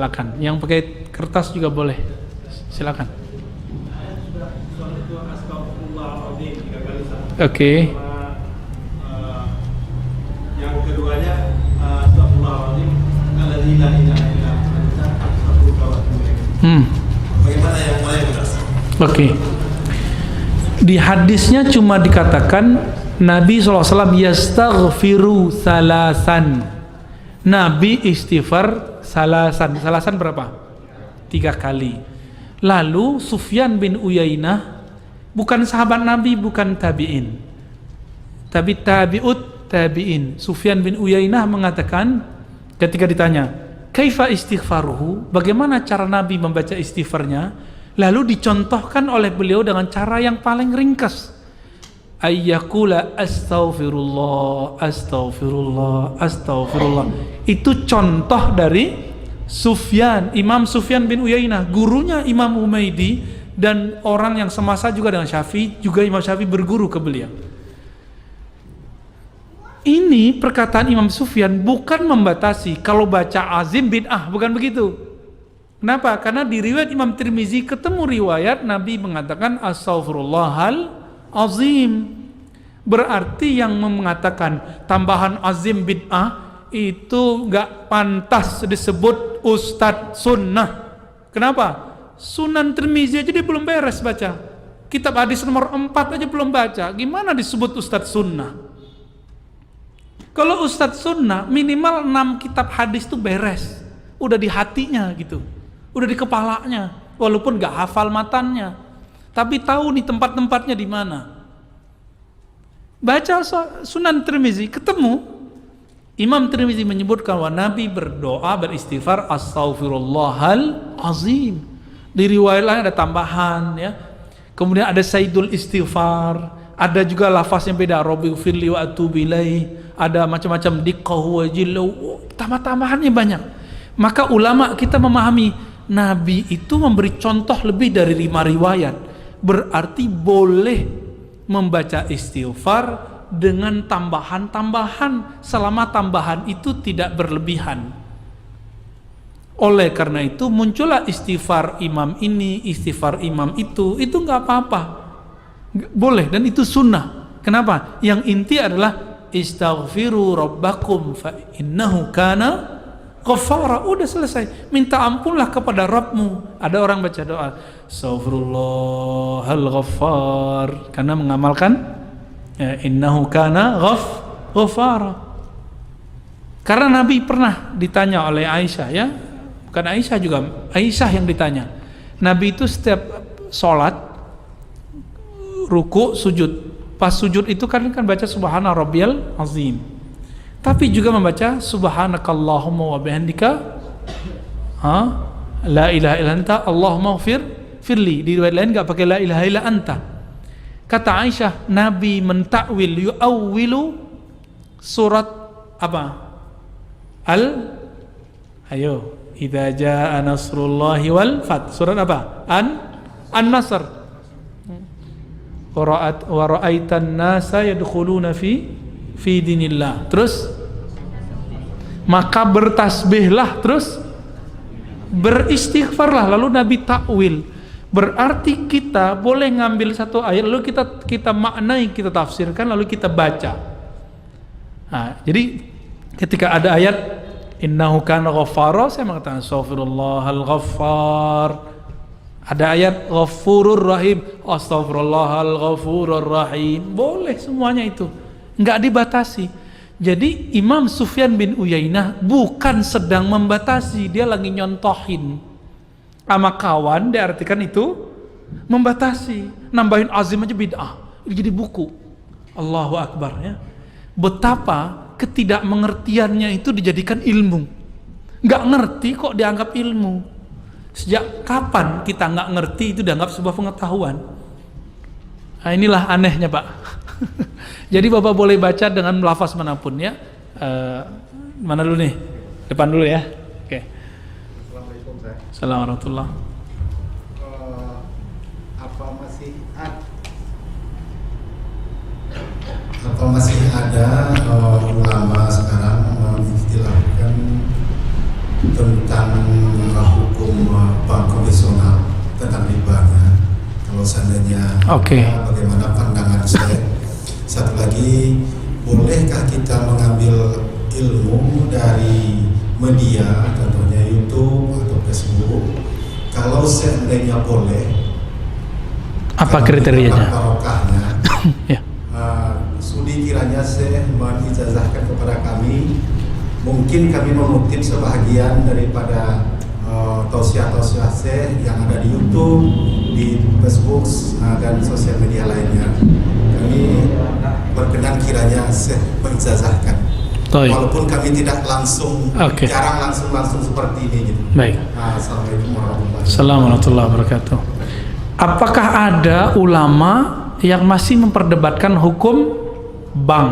silakan. Yang pakai kertas juga boleh. Silakan. Oke. Yang keduanya astagfirullahaladzim alladzi la ilaha illa anta astaghfiruka wa atubu ilaik. Bagaimana yang lain? Oke. Di hadisnya cuma dikatakan Nabi SAW yastaghfiru salasan. Nabi istighfar salasan. Salasan berapa? 3 kali. Lalu Sufyan bin Uyainah, bukan sahabat Nabi, bukan tabi'in, tapi tabi'ut tabi'in. Sufyan bin Uyainah mengatakan ketika ditanya kaifa istighfaruhu, bagaimana cara Nabi membaca istighfarnya, lalu dicontohkan oleh beliau dengan cara yang paling ringkas, ayyakula astaghfirullah astaghfirullah astaghfirullah. Itu contoh dari Sufyan, Imam Sufyan bin Uyainah, gurunya Imam Humaidi, dan orang yang semasa juga dengan Syafi'i, juga Imam Syafi'i berguru ke beliau. Ini perkataan Imam Sufyan bukan membatasi kalau baca azim bid'ah, bukan begitu. Kenapa? Karena di riwayat Imam Tirmizi ketemu riwayat Nabi mengatakan astaghfirullahal azim. Berarti yang mengatakan tambahan azim bid'ah itu gak pantas disebut ustadz sunnah. Kenapa? Sunan Tirmizi aja dia belum beres baca. Kitab hadis nomor 4 aja belum baca. Gimana disebut ustadz sunnah? Kalau ustadz sunnah minimal 6 kitab hadis itu beres. Udah di hatinya gitu. Udah di kepalanya. Walaupun gak hafal matannya, tapi tahu nih tempat-tempatnya di mana. Baca Sunan Tirmizi, ketemu Imam Tirmizi menyebutkan bahwa Nabi berdoa beristighfar astaghfirullahal azim. Di riwayat lain ada tambahan ya. Kemudian ada sayyidul istighfar, ada juga lafaznya beda, rabbighfirli wa atubu ilaih, ada macam-macam diqqahu wa jillu, tambah-tambahannya banyak. Maka ulama kita memahami Nabi itu memberi contoh lebih dari 5 riwayat. Berarti boleh membaca istighfar dengan tambahan-tambahan selama tambahan itu tidak berlebihan. Oleh karena itu muncullah istighfar imam ini, istighfar imam itu nggak apa-apa, boleh, dan itu sunnah. Kenapa? Yang inti adalah istaghfiru rabbakum fa innahu kana ghaffara. Udah selesai, minta ampunlah kepada Rabbmu. Ada orang baca doa astaghfirullahal ghaffar karena mengamalkan innahu kana ghaffara. Karena Nabi pernah ditanya oleh Aisyah ya, bukan Aisyah juga, Aisyah yang ditanya. Nabi itu setiap sholat ruku sujud, pas sujud itu kan baca subhana rabbiyal azim, tapi juga membaca subhanakallahumma wa bihamdika la ilaha illa anta allahumma firli. Di riwayat lain enggak pakai la ilaha illa anta. Kata Aisyah, Nabi mentakwil yu'awwilu surat apa? Ayo, idza jaa nasrullahi wal fath. Surat apa? An-Nasr. Wa ra'aitan nasa yadkhuluna fi dinillah. Terus maka bertasbihlah, terus beristighfarlah. Lalu Nabi takwil. Berarti kita boleh ngambil satu ayat lalu kita maknai, kita tafsirkan, lalu kita baca. Nah, jadi ketika ada ayat innahu kana ghaffara, saya mengatakan astaghfirullahal ghaffar. Ada ayat ghafurur rahim, astaghfirullahal ghafurur rahim. Boleh semuanya itu, enggak dibatasi. Jadi Imam Sufyan bin Uyainah bukan sedang membatasi, dia lagi nyontohin. Sama kawan diartikan itu membatasi, nambahin azim aja bid'ah, jadi buku. Allahu Akbar ya. Betapa ketidakmengertiannya itu dijadikan ilmu. Nggak ngerti kok dianggap ilmu. Sejak kapan kita nggak ngerti itu dianggap sebuah pengetahuan? Nah, inilah anehnya Pak. Jadi Bapak boleh baca dengan lafaz manapun ya. Mana dulu nih? Depan dulu ya. Oke. Assalamualaikum warahmatullahi Apa masih ada ulama sekarang mengistilahkan tentang hukum bank konvensional tentang ribanya. Kalau seandainya bagaimana pandangan saya. Satu lagi, bolehkah kita mengambil ilmu dari media, contohnya YouTube atau Facebook? Kalau seandainya boleh, apa kriterianya? Barokahnya. Ya. Sudi kiranya saya mengijazahkan kepada kami, mungkin kami mengutip sebahagian daripada tausiah-tausiah saya yang ada di YouTube, di Facebook dan sosial media lainnya. Kami berkenan kiranya saya mengijazahkan. Walaupun kami tidak langsung, jarang langsung seperti ini gitu. Baik. Assalamualaikum warahmatullahi wabarakatuh. Apakah ada ulama yang masih memperdebatkan hukum bank?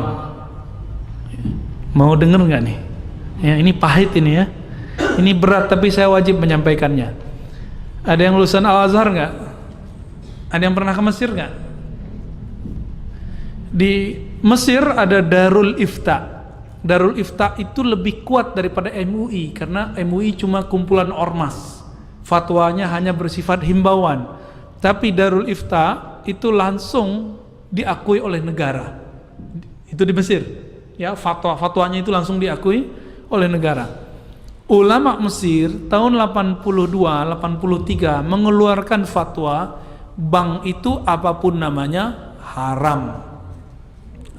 Mau denger nggak nih? Ya, ini pahit ini ya. Ini berat tapi saya wajib menyampaikannya. Ada yang lulusan Al-Azhar nggak? Ada yang pernah ke Mesir nggak? Di Mesir ada Darul Ifta. Darul Ifta itu lebih kuat daripada MUI karena MUI cuma kumpulan ormas. Fatwanya hanya bersifat himbauan. Tapi Darul Ifta itu langsung diakui oleh negara. Itu di Mesir. Ya, fatwanya itu langsung diakui oleh negara. Ulama Mesir tahun 82-83 mengeluarkan fatwa bank itu apapun namanya haram.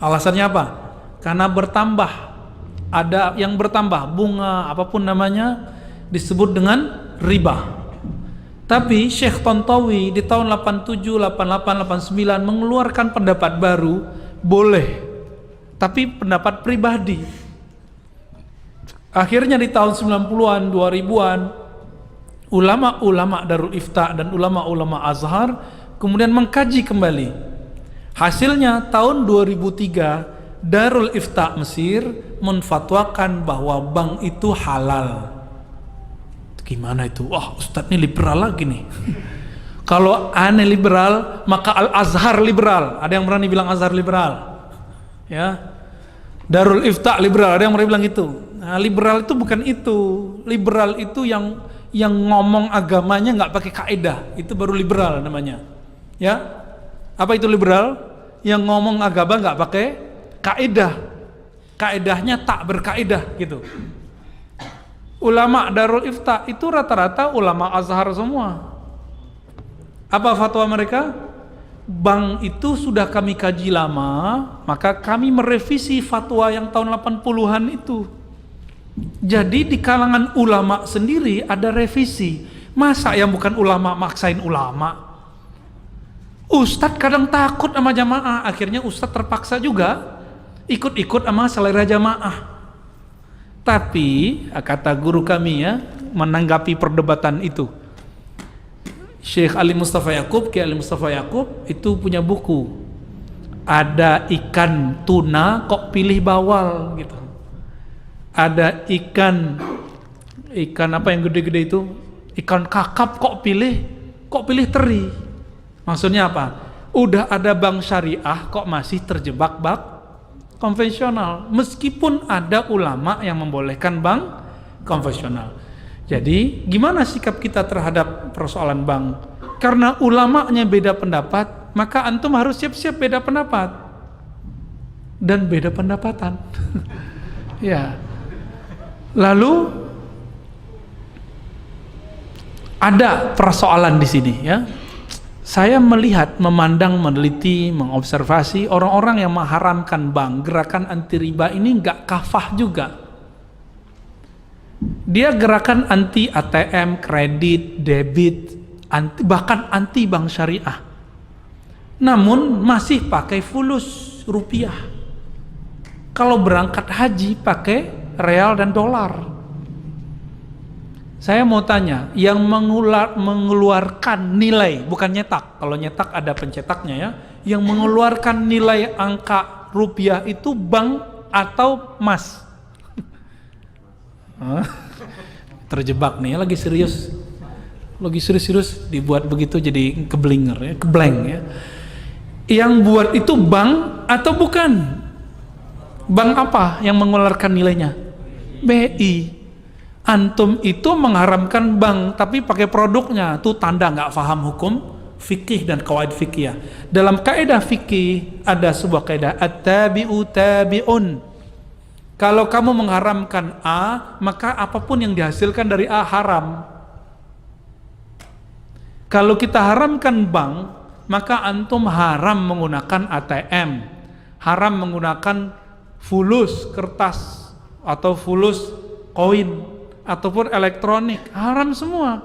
Alasannya apa? Karena bertambah, ada yang bertambah, bunga apapun namanya disebut dengan riba. Tapi Syekh Tontowi di tahun 87, 88, 89 mengeluarkan pendapat baru, boleh, tapi pendapat pribadi. Akhirnya di tahun 90-an, 2000-an, ulama-ulama Darul Ifta dan ulama-ulama Azhar kemudian mengkaji kembali. Hasilnya tahun 2003 Darul Ifta Mesir menfatwakan bahwa bank itu halal. Gimana itu? Wah, Ustadz ini liberal lagi nih. Kalau aneh liberal, maka Al-Azhar liberal. Ada yang berani bilang Azhar liberal? Ya. Darul Ifta liberal, ada yang berani bilang itu. Nah, liberal itu bukan itu. Liberal itu yang ngomong agamanya nggak pakai kaidah, itu baru liberal namanya. Ya. Apa itu liberal? Yang ngomong agama nggak pakai kaidah. Kaidahnya tak berkaidah gitu. Ulama Darul Ifta itu rata-rata ulama Azhar semua. Apa fatwa mereka? Bank itu sudah kami kaji lama, maka kami merevisi fatwa yang tahun 80-an itu. Jadi di kalangan ulama sendiri ada revisi. Masa yang bukan ulama maksain ulama? Ustadz kadang takut sama jamaah, akhirnya Ustadz terpaksa juga ikut-ikut sama selera jamaah. Tapi kata guru kami ya, menanggapi perdebatan itu, Syekh Ali Mustafa Yaqub, Kiai Ali Mustafa Yaqub itu punya buku. Ada ikan tuna kok pilih bawal gitu. Ada ikan apa yang gede-gede itu? Ikan kakap kok pilih teri. Maksudnya apa? Udah ada bank syariah kok masih terjebak bank konvensional, meskipun ada ulama yang membolehkan bank konvensional. Jadi gimana sikap kita terhadap persoalan bank? Karena ulamanya beda pendapat, maka antum harus siap-siap beda pendapat dan beda pendapatan. Ya. Lalu ada persoalan di sini ya. Saya melihat, memandang, meneliti, mengobservasi orang-orang yang mengharamkan bank, gerakan anti riba ini nggak kafah juga. Dia gerakan anti ATM, kredit, debit, bahkan anti bank syariah. Namun masih pakai fulus rupiah. Kalau berangkat haji pakai real dan dolar. Saya mau tanya, yang mengeluarkan nilai, bukan nyetak, kalau nyetak ada pencetaknya ya, yang mengeluarkan nilai angka rupiah itu bank atau emas? Terjebak nih ya, lagi serius dibuat begitu jadi keblinger ya, keblank ya. Yang buat itu bank atau bukan? Bank apa yang mengeluarkan nilainya? BI. Antum itu mengharamkan bank tapi pakai produknya, itu tanda nggak paham hukum fikih dan kawaid fikih. Dalam kaidah fikih ada sebuah kaidah at-tabi'u tabi'un. Kalau kamu mengharamkan A, maka apapun yang dihasilkan dari A haram. Kalau kita haramkan bank, maka antum haram menggunakan ATM, haram menggunakan fulus kertas atau fulus koin ataupun elektronik, haram semua.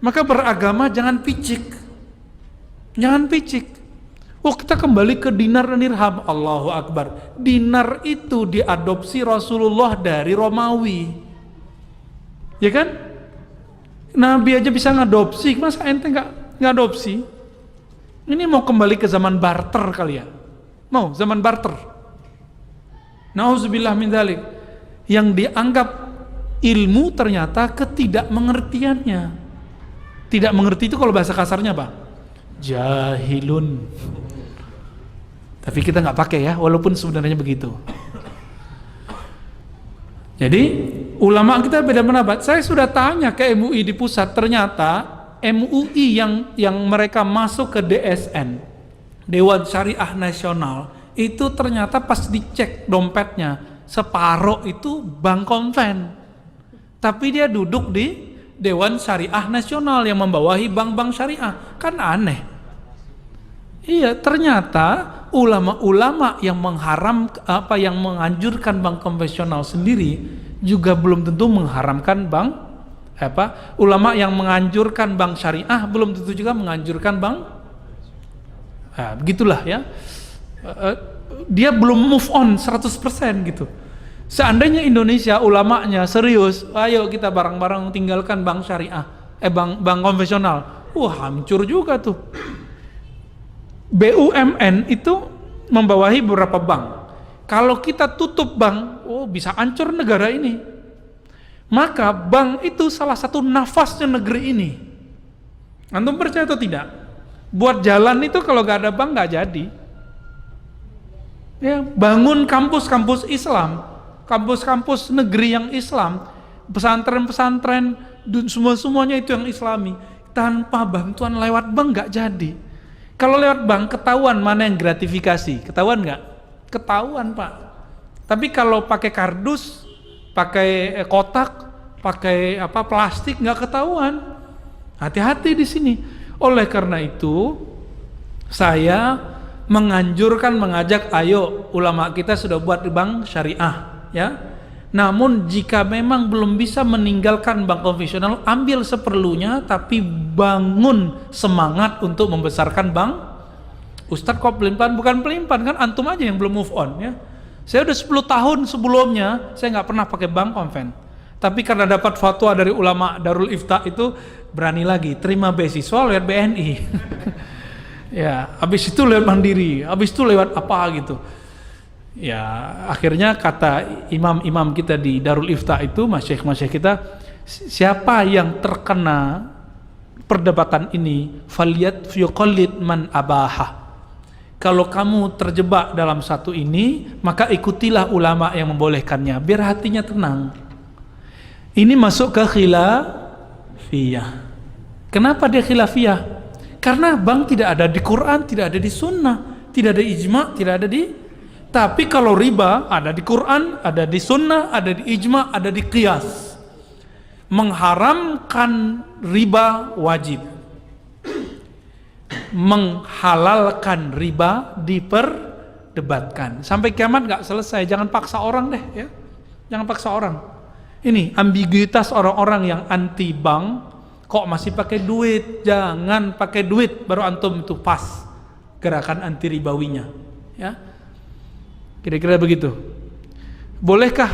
Maka beragama jangan picik, jangan picik. Oh, kita kembali ke dinar dan dirham. Allahu Akbar. Dinar itu diadopsi Rasulullah dari Romawi, ya kan? Nabi aja bisa ngadopsi, masa ente nggak ngadopsi? Ini mau kembali ke zaman barter kali ya? Mau zaman barter? Nauzubillah min dzalik. Yang dianggap ilmu ternyata ketidakmengertiannya. Tidak mengerti itu kalau bahasa kasarnya apa? Jahilun. Tapi kita nggak pakai ya, walaupun sebenarnya begitu. Jadi ulama kita beda pendapat. Saya sudah tanya ke MUI di pusat, ternyata MUI yang mereka masuk ke DSN, Dewan Syariah Nasional, itu ternyata pas dicek dompetnya separuh itu bank konven, tapi dia duduk di Dewan Syariah Nasional yang membawahi bank-bank syariah. Kan aneh. Iya, ternyata ulama-ulama yang yang menganjurkan bank konvensional sendiri juga belum tentu mengharamkan bank ulama yang menganjurkan bank syariah belum tentu juga menganjurkan bank. Nah, begitulah ya. Dia belum move on 100% gitu. Seandainya Indonesia ulamanya serius, ayo kita bareng-bareng tinggalkan bank syariah, bank konvensional. Hancur juga tuh. BUMN itu membawahi beberapa bank. Kalau kita tutup bank, bisa hancur negara ini. Maka bank itu salah satu nafasnya negeri ini. Antum percaya atau tidak? Buat jalan itu kalau gak ada bank gak jadi. Ya, bangun kampus-kampus Islam, kampus-kampus negeri yang Islam, pesantren-pesantren, semuanya itu yang Islami. Tanpa bantuan lewat bank gak jadi. Kalau lewat bank ketahuan mana yang gratifikasi, ketahuan nggak? Ketahuan Pak. Tapi kalau pakai kardus, pakai kotak, pakai plastik nggak ketahuan. Hati-hati di sini. Oleh karena itu, saya mengajak, ayo ulama kita sudah buat bank syariah, ya. Namun jika memang belum bisa meninggalkan bank konvensional, ambil seperlunya, tapi bangun semangat untuk membesarkan bank. Ustadz kok pelin-pelan? Bukan pelin-pelan, kan antum aja yang belum move on ya. Saya udah 10 tahun sebelumnya, saya nggak pernah pakai bank konven. Tapi karena dapat fatwa dari ulama Darul Ifta itu, berani lagi, terima beasiswa lewat BNI. Ya, habis itu lewat Mandiri, habis itu lewat apa gitu. Ya, akhirnya kata imam-imam kita di Darul Ifta itu, masyayikh kita, siapa yang terkena perdebatan ini, faliyat yuqallid man abaha. Kalau kamu terjebak dalam satu ini, maka ikutilah ulama yang membolehkannya, biar hatinya tenang. Ini masuk ke khilafiyah. Kenapa dia khilafiyah? Karena bank tidak ada di Quran, tidak ada di sunnah, tidak ada ijma, tidak ada di. Tapi kalau riba ada di Quran, ada di sunnah, ada di ijma, ada di qiyas. Mengharamkan riba wajib. Menghalalkan riba diperdebatkan. Sampai kiamat nggak selesai. Jangan paksa orang deh ya. Jangan paksa orang. Ini ambiguitas orang-orang yang anti bank. Kok masih pakai duit? Jangan pakai duit baru antum itu pas gerakan anti ribawinya. Ya. Kira-kira begitu. Bolehkah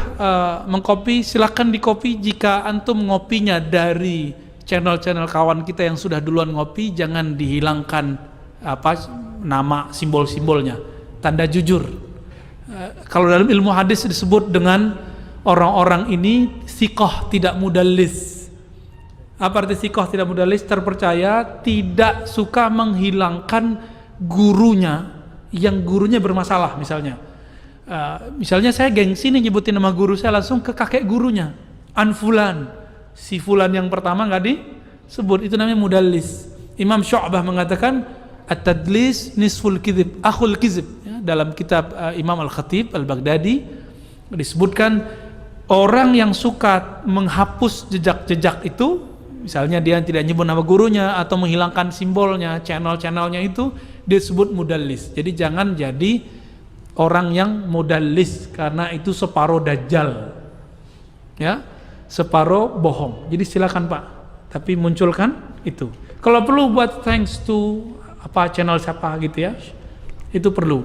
mengcopy? Silakan di-copy jika antum ngopinya dari channel-channel kawan kita yang sudah duluan ngopi, jangan dihilangkan nama simbol-simbolnya. Tanda jujur. Kalau dalam ilmu hadis disebut dengan orang-orang ini thiqah tidak mudallis. Apa arti thiqah tidak mudallis? Terpercaya, tidak suka menghilangkan gurunya yang gurunya bermasalah misalnya. Misalnya saya gengsi nih nyebutin nama guru saya langsung ke kakek gurunya. an fulan, si fulan yang pertama nggak disebut, itu namanya mudallis. Imam Syu'bah mengatakan at-tadlis nisful kizib, akhul kizib, ya, dalam kitab Imam Al-Khatib Al-Baghdadi disebutkan orang yang suka menghapus jejak-jejak itu, misalnya dia tidak nyebut nama gurunya atau menghilangkan simbolnya, channel-channelnya, itu disebut mudallis. Jadi jangan jadi orang yang mudallis, karena itu separuh dajjal, ya, separuh bohong. Jadi silakan Pak, tapi munculkan itu. Kalau perlu buat thanks to apa channel siapa gitu ya, itu perlu.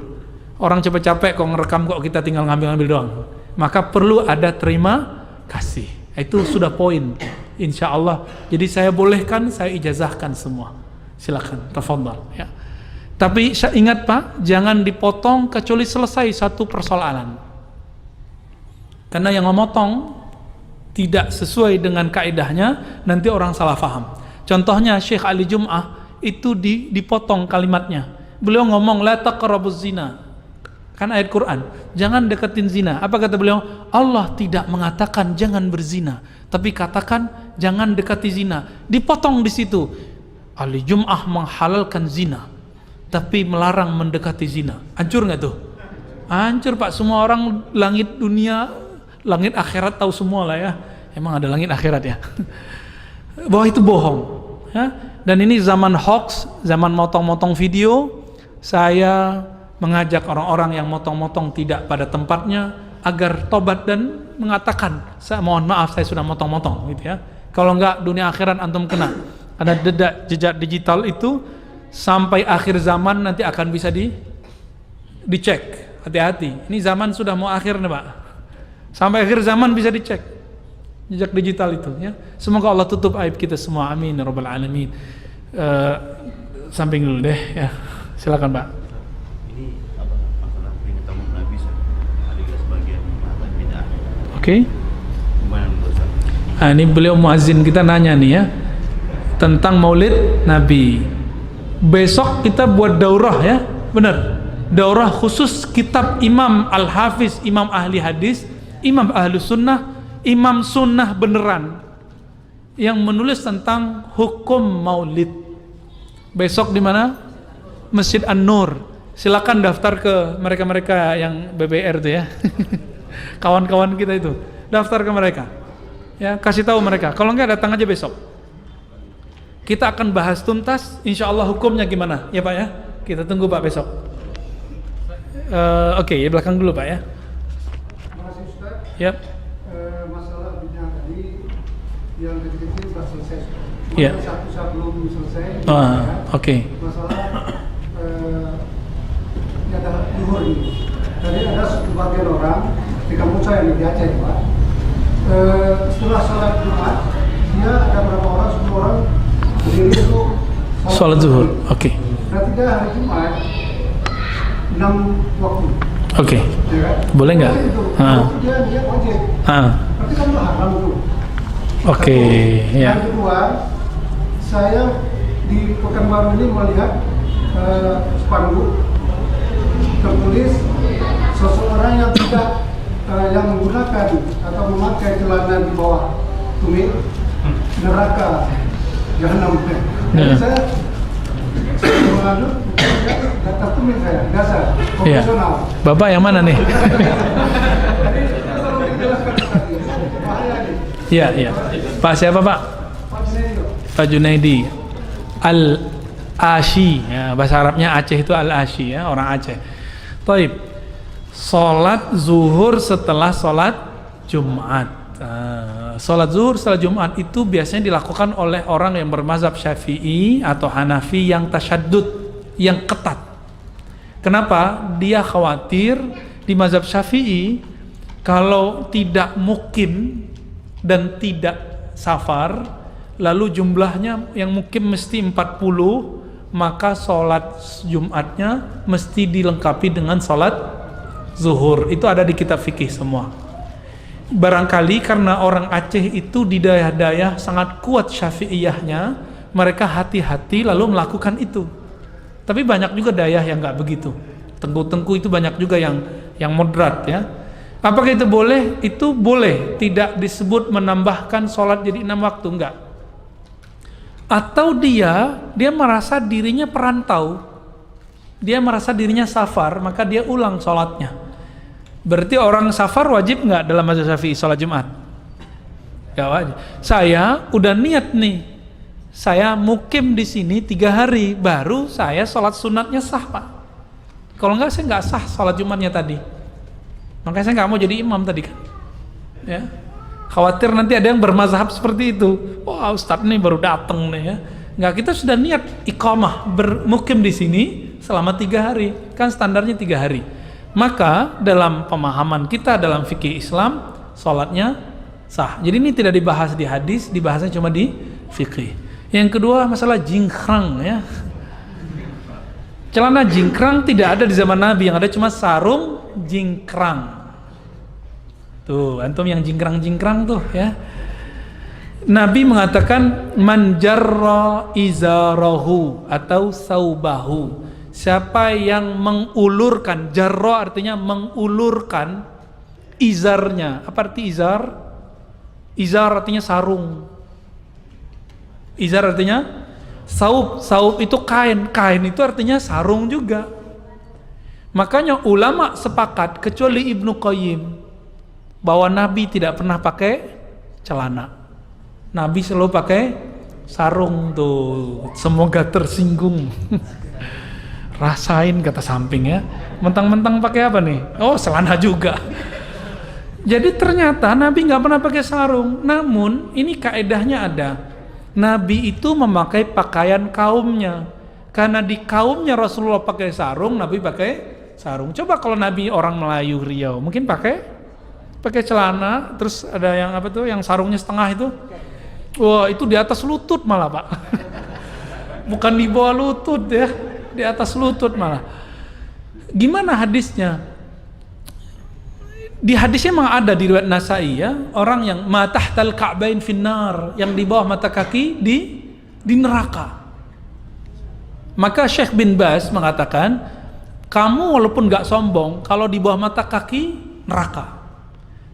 Orang capek-capek kok ngerekam, kok kita tinggal ngambil-ngambil doang. Maka perlu ada terima kasih. Itu sudah poin, insya Allah. Jadi saya bolehkan, saya ijazahkan semua. Silakan, tafadhal ya. Tapi ingat Pak, jangan dipotong kecuali selesai satu persoalan. Karena yang memotong tidak sesuai dengan kaidahnya, nanti orang salah faham. Contohnya Syekh Ali Jum'ah itu dipotong kalimatnya. Beliau ngomong la taqrabuz zina. Kan ayat Quran, jangan deketin zina. Apa kata beliau? Allah tidak mengatakan jangan berzina, tapi katakan jangan dekati zina. Dipotong di situ. Ali Jum'ah menghalalkan zina, tapi melarang mendekati zina. Hancur nggak tuh? Hancur Pak. Semua orang langit dunia, langit akhirat tahu semua lah ya. Emang ada langit akhirat ya. Bahwa itu bohong ya. Dan ini zaman hoax, zaman motong-motong video. Saya mengajak orang-orang yang motong-motong tidak pada tempatnya agar tobat dan mengatakan, saya mohon maaf saya sudah motong-motong gitu ya. Kalau enggak dunia akhirat antum kena. Karena jejak digital itu sampai akhir zaman nanti akan bisa dicek. Hati-hati, ini zaman sudah mau akhir nih Pak. Sampai akhir zaman bisa dicek jejak digital itu ya. Semoga Allah tutup aib kita semua, amin ya rabbal alamin. Samping dulu deh ya, silakan Pak. Ini apa masalah perintah Nabi ada sebagian bid'ah. Oke. Gimana menurut Ustaz? Nah, ini beliau muazin kita nanya nih ya tentang Maulid Nabi. Besok kita buat daurah ya, benar. Daurah khusus kitab Imam Al-Hafiz, Imam ahli hadis, Imam ahli sunnah, Imam sunnah beneran yang menulis tentang hukum maulid. Besok di mana? Masjid An-Nur. Silakan daftar ke mereka-mereka yang BBR itu ya. Kawan-kawan kita itu. Daftar ke mereka. Ya, kasih tahu mereka. Kalau enggak datang aja besok. Kita akan bahas tuntas insya Allah hukumnya gimana. Ya Pak ya. Kita tunggu Pak besok. Oke, ya belakang dulu Pak ya. Terima kasih Ustaz. Yap. Masalah bid'ah tadi yang kecil-kecil sudah selesai. Iya. Satu belum selesai. Oke. Masalah ini ada zuhur ini. Tadi ada sebagian orang di kampung saya di Aceh Pak. Setelah sholat Jumat, dia ada berapa orang, 10 orang berdiri itu Sholat zuhur. Oke. Berarti dia hari Jumat 6 waktu. Oke. Ya kan? Boleh nggak? Waktu dia wajib. Tapi kan udah haram tuh. Oke, ya. Yang kedua, saya di Pekanbaru ini melihat spanduk tertulis seseorang yang tidak yang menggunakan atau memakai celana di bawah tumit neraka jahanam. Jadi saya mengaduk data tumit saya biasa profesional. Bapak yang mana nih? Iya, iya. Pak siapa Pak? Pak Junaidi. Al-Ashi. Ya, bahasa Arabnya Aceh itu Al-Ashi ya, orang Aceh. Taib. Salat zuhur setelah salat Jumat. Salat zuhur setelah Jumat itu biasanya dilakukan oleh orang yang bermazhab Syafi'i atau Hanafi yang tasyaddud, yang ketat. Kenapa? Dia khawatir di mazhab Syafi'i kalau tidak mukim dan tidak safar, lalu jumlahnya yang mukim mesti 40, maka sholat Jumatnya mesti dilengkapi dengan sholat zuhur. Itu ada di kitab fikih semua. Barangkali karena orang Aceh itu di daerah-daerah sangat kuat syafi'iyahnya, mereka hati-hati lalu melakukan itu. Tapi banyak juga daerah yang nggak begitu. Tengku-tengku itu banyak juga yang moderat ya. Apakah itu boleh? Itu boleh, tidak disebut menambahkan sholat jadi 6 waktu, enggak. Atau dia merasa dirinya perantau, dia merasa dirinya safar, maka dia ulang sholatnya. Berarti orang safar wajib enggak dalam mazhab Syafi'i sholat Jumat? Enggak wajib. Saya udah niat nih, saya mukim di sini 3 hari, baru saya sholat sunatnya sah, Pak. Kalau enggak, saya enggak sah sholat Jumatnya tadi. Makanya saya nggak mau jadi imam tadi kan, ya. Khawatir nanti ada yang bermazhab seperti itu. Wah, Ustadz nih baru dateng nih ya. Nggak, kita sudah niat iqamah bermukim di sini selama 3 hari, kan standarnya 3 hari. Maka dalam pemahaman kita dalam fikih Islam, sholatnya sah. Jadi ini tidak dibahas di hadis, dibahasnya cuma di fikih. Yang kedua masalah jingkrang ya. Celana jingkrang tidak ada di zaman Nabi, yang ada cuma sarung jingkrang. Tuh, antum yang jingkrang-jingkrang tuh ya. Nabi mengatakan man jarra izarahu atau saubahu. Siapa yang mengulurkan, jarra artinya mengulurkan izarnya. Apa arti izar? Izar artinya sarung. Izar artinya saub itu kain itu artinya sarung juga. Makanya ulama sepakat kecuali Ibnu Qayyim bahwa Nabi tidak pernah pakai celana. Nabi selalu pakai sarung tuh. Semoga tersinggung. Rasain kata samping ya. Mentang-mentang pakai apa nih? Oh, celana juga. Jadi ternyata Nabi nggak pernah pakai sarung. Namun ini kaedahnya ada. Nabi itu memakai pakaian kaumnya. Karena di kaumnya Rasulullah pakai sarung, Nabi pakai sarung. Coba kalau Nabi orang Melayu Riau, mungkin pakai celana, terus ada yang apa tuh, yang sarungnya setengah itu. Wah, itu di atas lutut malah, Pak. Bukan di bawah lutut ya, di atas lutut malah. Gimana hadisnya? Di hadisnya memang ada di riwayat Nasai ya, orang yang matahtal ka'bain finnar, yang di bawah mata kaki di neraka. Maka Syekh bin Baz mengatakan, kamu walaupun gak sombong, kalau di bawah mata kaki neraka.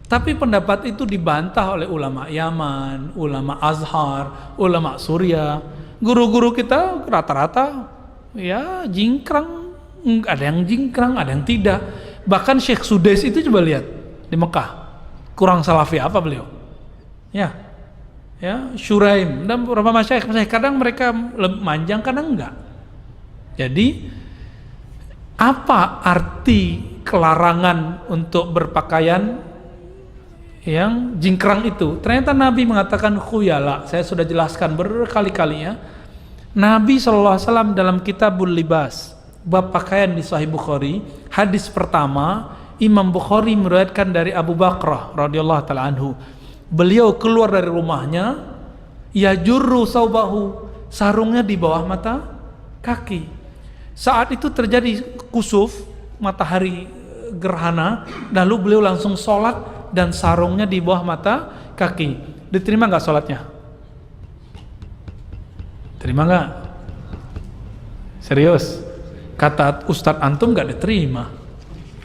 Tapi pendapat itu dibantah oleh ulama Yaman, ulama Azhar, ulama Suriah. Guru-guru kita rata-rata ya jingkrang, ada yang jingkrang, ada yang tidak. Bahkan Syekh Sudais itu coba lihat di Mekah, kurang salafi apa beliau? Ya, Syuraim dan beberapa masyayikh, kadang mereka manjang, kadang enggak. Jadi apa arti kelarangan untuk berpakaian yang jingkrang itu? Ternyata Nabi mengatakan khuyala. Saya sudah jelaskan berkali-kali ya. Nabi SAW dalam Kitabul Libas, bab pakaian di Sahih Bukhari, hadis pertama Imam Bukhari meriwayatkan dari Abu Bakrah radhiyallahu taala anhu. Beliau keluar dari rumahnya, yajurru saubahu, sarungnya di bawah mata kaki. Saat itu terjadi kusuf, matahari gerhana, lalu beliau langsung sholat dan sarungnya di bawah mata kaki. Diterima nggak sholatnya? Terima nggak? Serius? Kata Ustadz antum nggak diterima.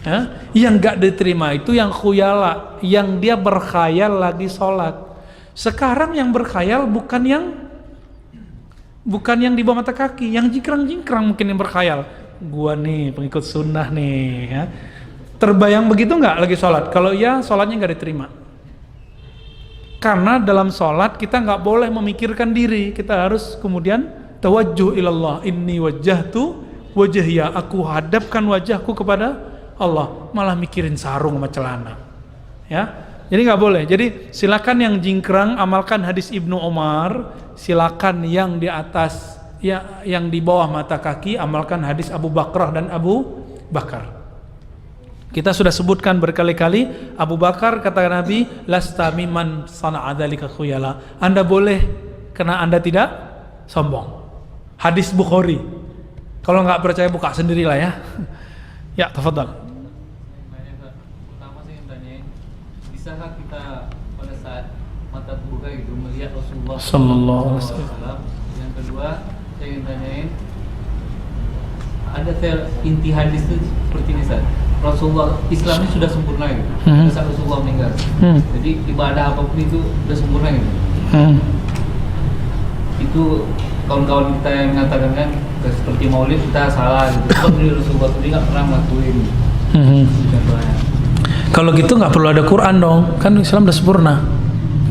Ya? Yang nggak diterima itu yang khuyala, yang dia berkhayal lagi sholat. Sekarang yang berkhayal bukan yang di bawah mata kaki, yang jingkrang-jingkrang mungkin yang berkhayal. Gua nih pengikut sunnah nih ya. Terbayang begitu nggak lagi sholat? Kalau iya, sholatnya nggak diterima. Karena dalam sholat kita nggak boleh memikirkan diri, kita harus kemudian tawajjuh ilallah, inni wajjahtu wajhiya, aku hadapkan wajahku kepada Allah, malah mikirin sarung sama celana. Ya, jadi nggak boleh. Jadi silakan yang jingkrang amalkan hadis Ibnu Umar, silakan yang di atas ya, yang di bawah mata kaki amalkan hadis Abu Bakrah dan Abu Bakar. Kita sudah sebutkan berkali-kali, Abu Bakar kata Nabi, lasta mimman sana'a dzalika khuyala. Anda boleh karena Anda tidak sombong. Hadis Bukhari. Kalau nggak percaya buka sendirilah ya. Ya, tafadhal. Pertama saya yang tanyain, bisakah kita pada saat mata terbuka itu melihat Rasulullah Sallallahu alaihi wasallam? Yang kedua, saya ingin tanyain, ada inti hadis itu seperti ini, Ustaz. Rasulullah Islam ini sudah sempurna gitu. Hmm. Saat Rasulullah meninggal. Jadi ibadah apapun itu sudah sempurna gitu. Itu kawan-kawan kita yang mengatakan kan seperti Maulid kita salah gitu. Sebab dari Rasulullah itu nggak pernah ngelakuin. Contohnya. Kalau gitu nggak perlu ada Quran dong, kan Islam udah sempurna.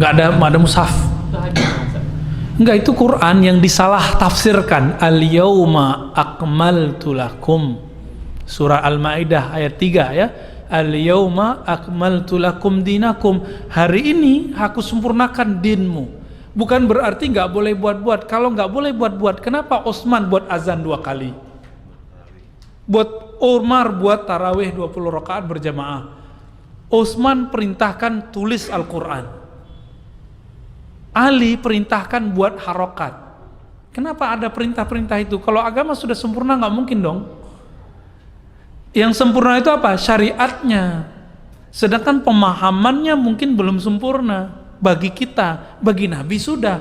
Nggak ada mushaf. Itu hadis. Enggak, itu Quran yang disalah tafsirkan. Al-yauma akmaltu lakum. Surah Al-Maidah ayat 3 ya. Al-yauma akmaltu lakum dinakum. Hari ini aku sempurnakan dinmu. Bukan berarti nggak boleh buat-buat. Kalau nggak boleh buat-buat, kenapa Utsman buat azan 2 kali? Buat Umar buat tarawih 20 rakaat berjamaah. Utsman perintahkan tulis Al-Quran. Ali perintahkan buat harokat. Kenapa ada perintah-perintah itu? Kalau agama sudah sempurna nggak mungkin dong. Yang sempurna itu apa? Syariatnya. Sedangkan pemahamannya mungkin belum sempurna. Bagi kita, bagi Nabi sudah.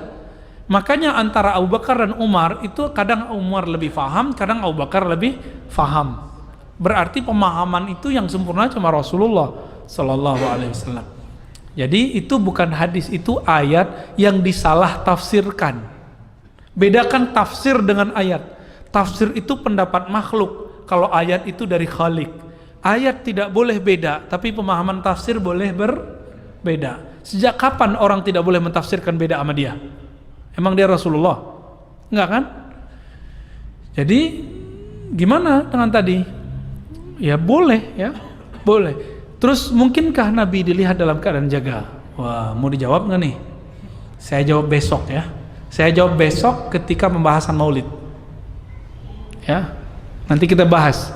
Makanya antara Abu Bakar dan Umar itu kadang Umar lebih faham, kadang Abu Bakar lebih faham. Berarti pemahaman itu yang sempurna cuma Rasulullah Sallallahu Alaihi Wasallam. Jadi itu bukan hadis, itu ayat yang disalah tafsirkan. Bedakan tafsir dengan ayat. Tafsir itu pendapat makhluk, kalau ayat itu dari Khalik. Ayat tidak boleh beda, tapi pemahaman tafsir boleh berbeda. Sejak kapan orang tidak boleh mentafsirkan beda sama dia? Emang dia Rasulullah? Enggak kan? Jadi gimana dengan tadi? Ya boleh ya, boleh. Terus mungkinkah Nabi dilihat dalam keadaan jaga? Wah, mau dijawab nggak nih? Saya jawab besok ya. Saya jawab besok ketika pembahasan Maulid. Ya, nanti kita bahas.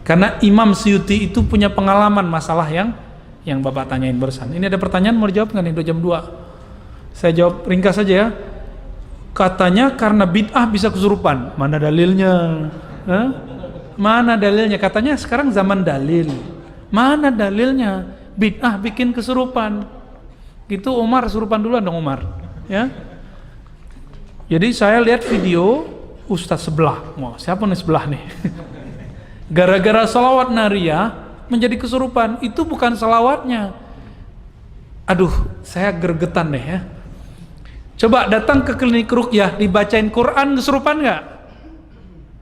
Karena Imam Suyuti itu punya pengalaman masalah yang Bapak tanyain barusan. Ini ada pertanyaan mau dijawab nggak nih? 2 jam 2. Saya jawab ringkas saja ya. Katanya karena bid'ah bisa kesurupan. Mana dalilnya? Hah? Mana dalilnya? Katanya sekarang zaman dalil. Mana dalilnya? Bid'ah bikin kesurupan. Gitu Umar kesurupan duluan dong Umar. Ya. Jadi saya lihat video Ustadz sebelah. Wah, siapa nih sebelah nih? Gara-gara salawat nariyah menjadi kesurupan. Itu bukan salawatnya. Aduh, saya gergetan deh ya. Coba datang ke klinik ruqyah, dibacain Quran kesurupan nggak?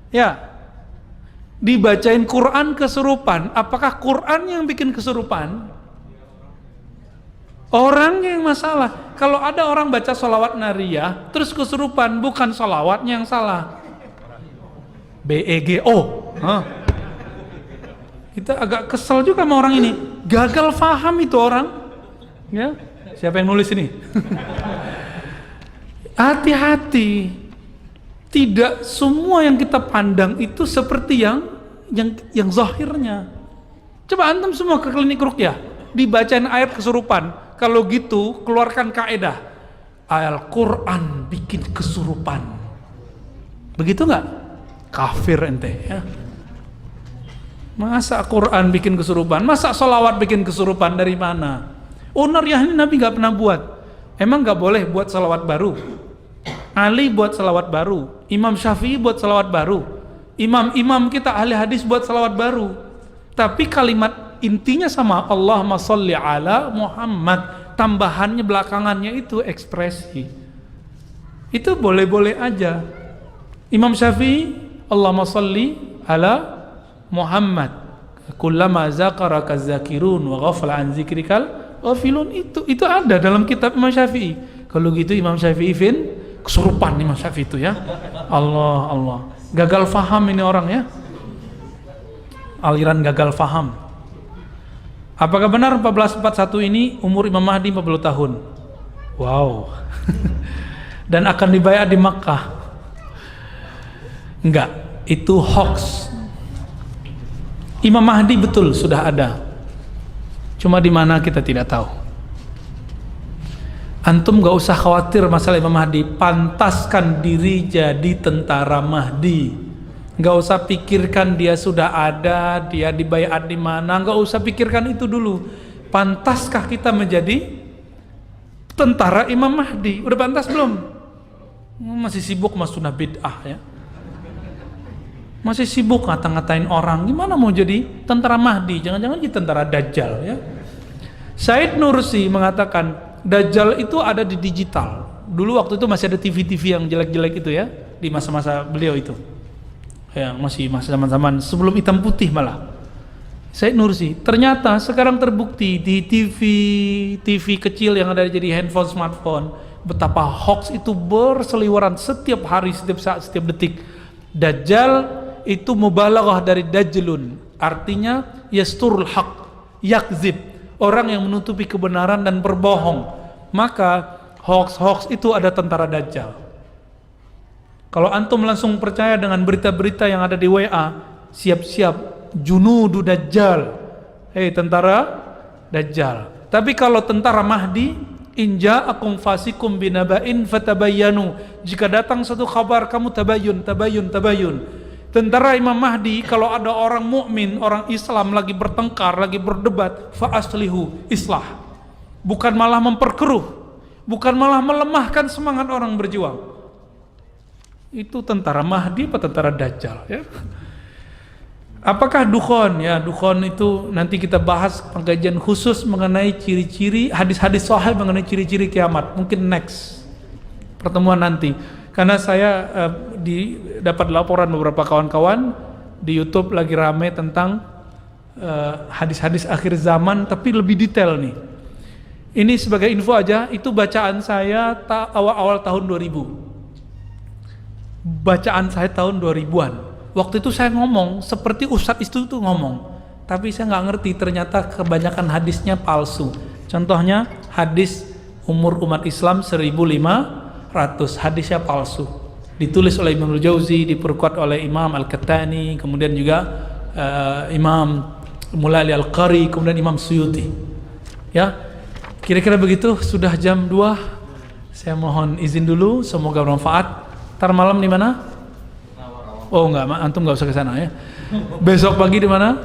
Ya. Dibacain Quran kesurupan, apakah Quran yang bikin kesurupan? Orang yang masalah. Kalau ada orang baca sholawat nariyah terus kesurupan, bukan sholawatnya yang salah. BEGO. Kita agak kesel juga sama orang ini. Gagal faham itu orang. Ya, siapa yang nulis ini? Hati-hati. Tidak semua yang kita pandang itu seperti yang zahirnya. Coba antum semua ke klinik ruqyah, dibacain ayat kesurupan. Kalau gitu keluarkan kaedah. Al-Quran bikin kesurupan. Begitu nggak? Kafir ente ya. Masa Quran bikin kesurupan? Masa sholawat bikin kesurupan? Dari mana? Nariyah ini Nabi nggak pernah buat. Emang nggak boleh buat sholawat baru? Ali buat salawat baru, Imam Syafi'i buat salawat baru, imam-imam kita ahli hadis buat salawat baru. Tapi kalimat intinya sama, Allahumma sholli ala Muhammad. Tambahannya belakangannya itu ekspresi. Itu boleh-boleh aja. Imam Syafi'i, Allahumma sholli ala Muhammad. Kullama zakaraka zakirun wa ghafala an zikrikal ghafilun. Itu ada dalam kitab Imam Syafi'i. Kalau gitu Imam Syafi'i kesurupan Imam Syafi'i itu ya. Allah. Gagal faham ini orang ya. Aliran gagal faham. Apakah benar 1441 ini umur Imam Mahdi 40 tahun? Wow. Dan akan dibayar di Makkah? Enggak, itu hoax. Imam Mahdi betul sudah ada. Cuma di mana kita tidak tahu. Antum gak usah khawatir masalah Imam Mahdi. Pantaskan diri jadi tentara Mahdi. Gak usah pikirkan dia sudah ada, dia dibayat di mana. Gak usah pikirkan itu dulu. Pantaskah kita menjadi tentara Imam Mahdi? Udah pantas belum? Masih sibuk mas sunnah bid'ah ya. Masih sibuk ngata-ngatain orang. Gimana mau jadi tentara Mahdi? Jangan-jangan jadi tentara Dajjal ya. Said Nursi mengatakan Dajjal itu ada di digital. Dulu waktu itu masih ada TV-TV yang jelek-jelek itu ya, di masa-masa beliau itu. Yang masih masa zaman-zaman sebelum hitam putih malah. Said Nursi, ternyata sekarang terbukti di TV kecil yang ada jadi handphone, smartphone, betapa hoax itu berseliweran setiap hari, setiap saat, setiap detik. Dajjal itu mubalaghah dari dajlun, artinya yasturul haq, yakzib, orang yang menutupi kebenaran dan berbohong. Maka hoax itu ada tentara Dajjal. Kalau antum langsung percaya dengan berita-berita yang ada di WA, siap-siap junudu Dajjal, tentara Dajjal. Tapi kalau tentara Mahdi, in ja'akum fasikum binaba'in fatabayyanu, jika datang satu kabar kamu tabayyun. Tentara Imam Mahdi, kalau ada orang mukmin, orang Islam lagi bertengkar, lagi berdebat, fa aslihu, islah. Bukan malah memperkeruh, bukan malah melemahkan semangat orang berjuang. Itu tentara Mahdi apa tentara Dajjal ya? Apakah dukhon? Ya, dukhon itu nanti kita bahas pengajian khusus mengenai ciri-ciri, hadis-hadis sahih mengenai ciri-ciri kiamat. Mungkin next pertemuan nanti. Karena saya dapat laporan beberapa kawan-kawan di YouTube lagi rame tentang hadis-hadis akhir zaman, tapi lebih detail nih. Ini sebagai info aja, itu bacaan saya awal-awal tahun 2000. Bacaan saya tahun 2000-an. Waktu itu saya ngomong seperti ustadz itu tuh ngomong, tapi saya nggak ngerti, ternyata kebanyakan hadisnya palsu. Contohnya hadis umur umat Islam 1500, hadisnya palsu, ditulis oleh Ibnu Jauzi, diperkuat oleh Imam Al-Qahtani, kemudian juga Imam Mulali Al-Qari, kemudian Imam Suyuti. Ya, kira-kira begitu. Sudah jam 2, saya mohon izin dulu, semoga bermanfaat. Ntar malam di mana? Oh enggak, antum nggak usah ke sana ya. Besok pagi di mana?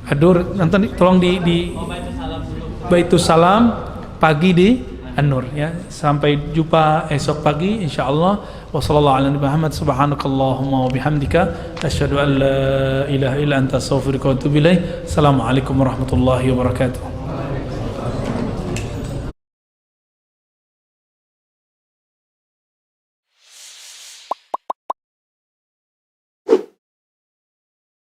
Adur. Nanti tolong di Baitus Salam, pagi di An-Nur ya. Sampai jumpa esok pagi insyaallah. Wassallallahu ala Muhammad, subhanakallahumma wa bihamdika asyhadu an la ilaha illa anta astaghfiruka wa atubu ilaik. Assalamualaikum warahmatullahi wabarakatuh.